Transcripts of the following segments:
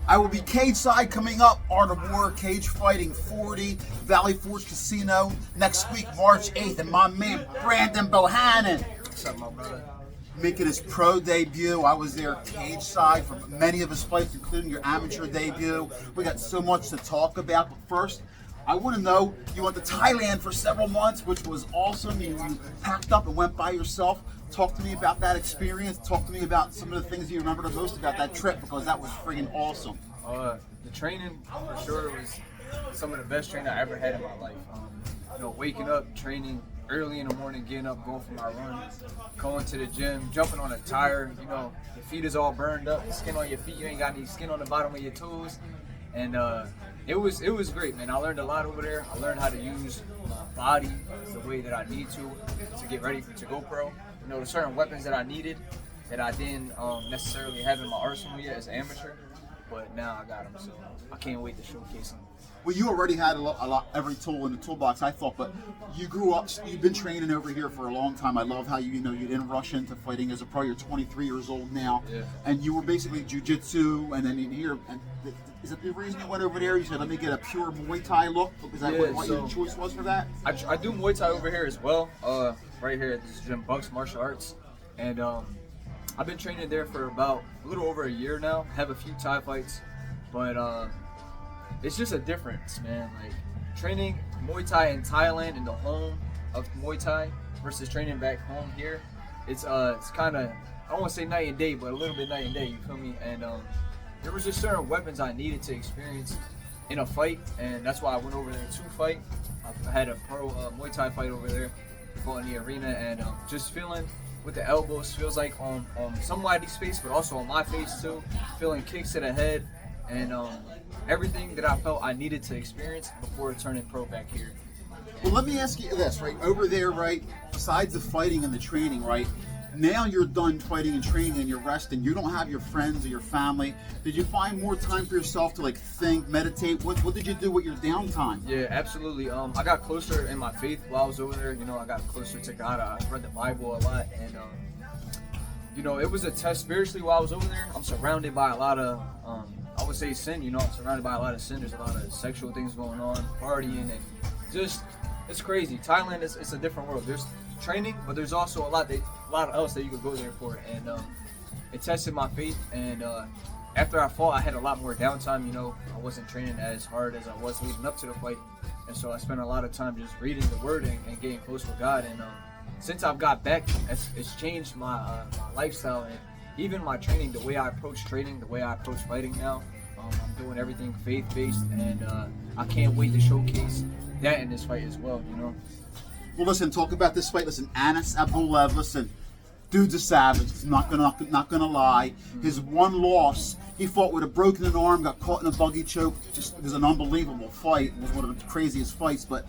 I will be cage side coming up, Art of War, Cage Fighting 40, Valley Forge Casino next week, March 8th. And my man, Brandon Bohannan, What's up, my brother? making his pro debut. I was there cage side for many of his fights, including your amateur debut. We got so much to talk about, but first, I want to know, you went to Thailand for several months, which was awesome. You packed up and went by yourself. Talk to me about that experience. Talk to me about some of the things you remember the most about that trip, because that was friggin' awesome. The training, for sure, was some of the best training I ever had in my life. Waking up, training early in the morning, getting up, going for my run, going to the gym, jumping on a tire. Your feet is all burned up, the skin on your feet, you ain't got any skin on the bottom of your toes. And it was great, man. I learned a lot over there. I learned how to use my body the way that I need to get ready to go pro. There's certain weapons that I needed that I didn't necessarily have in my arsenal yet as an amateur, but now I got them, so I can't wait to showcase them. Well, you already had a lot, every tool in the toolbox, I thought, but you grew up, you've been training over here for a long time. I love how you didn't rush into fighting as a pro. You're 23 years old now, yeah. And you were basically jiu-jitsu, and then in here, and is that the reason you went over there? You said, let me get a pure Muay Thai look? Is that what your choice was for that? I do Muay Thai over here as well, right here at this gym, Bucks Martial Arts, and I've been training there for about a little over a year now. Have a few Thai fights, but it's just a difference, man. Like training Muay Thai in Thailand, in the home of Muay Thai, versus training back home here. It's kind of, I don't want to say night and day, but a little bit night and day. You feel me? And there was just certain weapons I needed to experience in a fight, and that's why I went over there to fight. I had a pro Muay Thai fight over there, fought in the arena, and just feeling with the elbows feels like on somebody's face, but also on my face too. Feeling kicks to the head, and everything that I felt I needed to experience before turning pro back here. Well, let me ask you this, right? Over there, right, besides the fighting and the training, right, now you're done fighting and training and you're resting. You don't have your friends or your family. Did you find more time for yourself to think, meditate? What did you do with your downtime? Yeah, absolutely. I got closer in my faith while I was over there. I got closer to God. I read the Bible a lot, and it was a test spiritually while I was over there. I'm surrounded by a lot of I would say sin, I'm surrounded by a lot of sin. There's a lot of sexual things going on, partying, and just, it's crazy. Thailand it's a different world. There's training, but there's also a lot else that you could go there for, and it tested my faith. And after I fought, I had a lot more downtime. I wasn't training as hard as I was leading up to the fight, and so I spent a lot of time just reading the Word and getting close with God. And since I've got back, it's changed my lifestyle and even my training, the way I approach training, the way I approach fighting now. I'm doing everything faith-based, and I can't wait to showcase that in this fight as well, Well, listen, talk about this fight. Listen, Anas Abdullayev, listen, dude's a savage. He's not gonna lie. His one loss, he fought with a broken arm, got caught in a buggy choke. It was an unbelievable fight. It was one of the craziest fights, but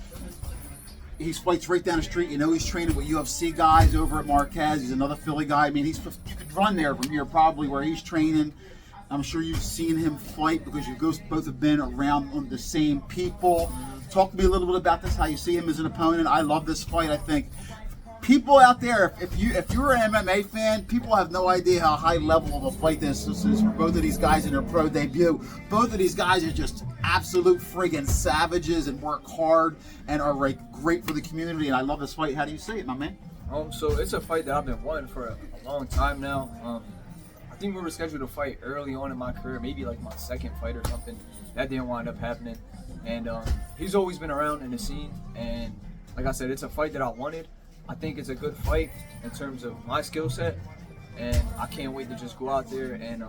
he fights right down the street. He's training with UFC guys over at Marquez. He's another Philly guy. I mean, you could run there from here probably where he's training. I'm sure you've seen him fight because you both have been around the same people. Talk to me a little bit about this, how you see him as an opponent. I love this fight. I think people out there, if you're an MMA fan, people have no idea how high level of a fight this is for both of these guys in their pro debut. Both of these guys are just absolute friggin' savages and work hard and are great for the community. And I love this fight. How do you see it, my man? So it's a fight that I've been wanting for a long time now. I think we were scheduled to fight early on in my career, maybe like my second fight or something. That didn't wind up happening. And he's always been around in the scene. And like I said, it's a fight that I wanted. I think it's a good fight in terms of my skill set. And I can't wait to just go out there. And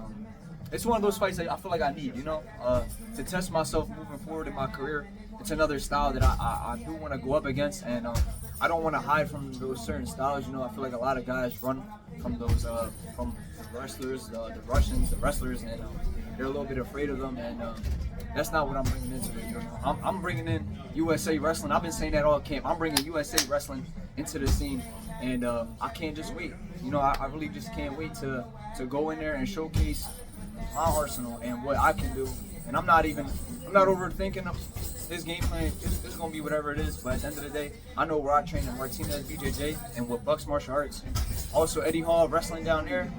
it's one of those fights that I feel like I need, to test myself moving forward in my career. It's another style that I do want to go up against. And I don't want to hide from those certain styles. I feel like a lot of guys run from those, from wrestlers, the Russians, the wrestlers, and they're a little bit afraid of them, and that's not what I'm bringing into it. I'm bringing in USA wrestling. I've been saying that all camp. I'm bringing USA wrestling into the scene, and I can't just wait. I really just can't wait to go in there and showcase my arsenal and what I can do. And I'm not overthinking his game plan. It's gonna be whatever it is. But at the end of the day, I know where I train in Martinez, BJJ, and with Bucks Martial Arts. Also Eddie Hall wrestling down there.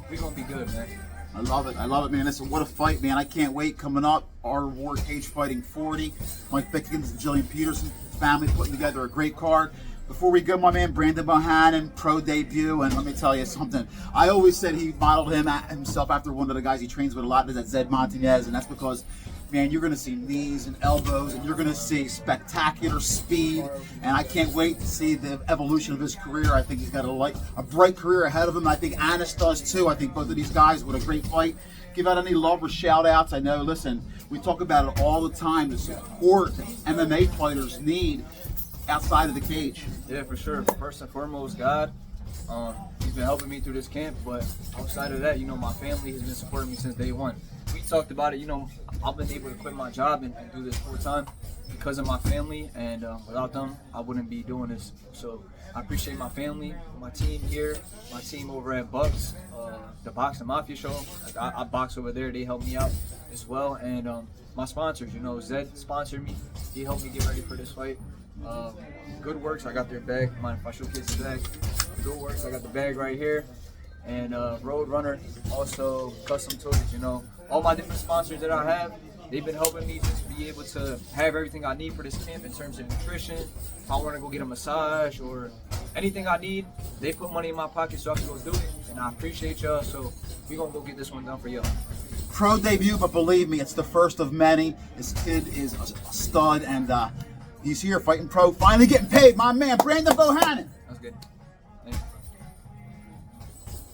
We're gonna be good, man. I love it. I love it, man. Listen, what a fight, man. I can't wait. Coming up, our War Cage Fighting 40. Mike Bickens and Jillian Peterson family putting together a great card. Before we go, my man Brandon Bohannan, pro debut, and let me tell you something. I always said he modeled himself after one of the guys he trains with a lot, is that Zed Montanez, and that's because, man, you're going to see knees and elbows, and you're going to see spectacular speed, and I can't wait to see the evolution of his career. I think he's got a bright career ahead of him. I think Anis does too. I think both of these guys with a great fight. Give out any love or shout outs. I know, listen, we talk about it all the time, the support that MMA fighters need outside of the cage. Yeah, for sure. First and foremost, God. He's been helping me through this camp, but outside of that, you know, my family has been supporting me since day one. We talked about it, you know, I've been able to quit my job and do this full time because of my family, and without them, I wouldn't be doing this. So I appreciate my family, my team here, my team over at Bucks, the Boxing Mafia show. I box over there, they help me out as well, and my sponsors, you know, Zed sponsored me. He helped me get ready for this fight. Good Works, I got their bag. Mind if I showcase the bag? Good Works, I got the bag right here. And Road Runner, also Custom Toys, you know. All my different sponsors that I have, they've been helping me just be able to have everything I need for this camp in terms of nutrition. If I want to go get a massage or anything I need, they put money in my pocket so I can go do it. And I appreciate y'all, so we're going to go get this one done for y'all. Pro debut, but believe me, it's the first of many. This kid is a stud, and he's here fighting pro, finally getting paid. My man, Brandon Bohannan. That's good.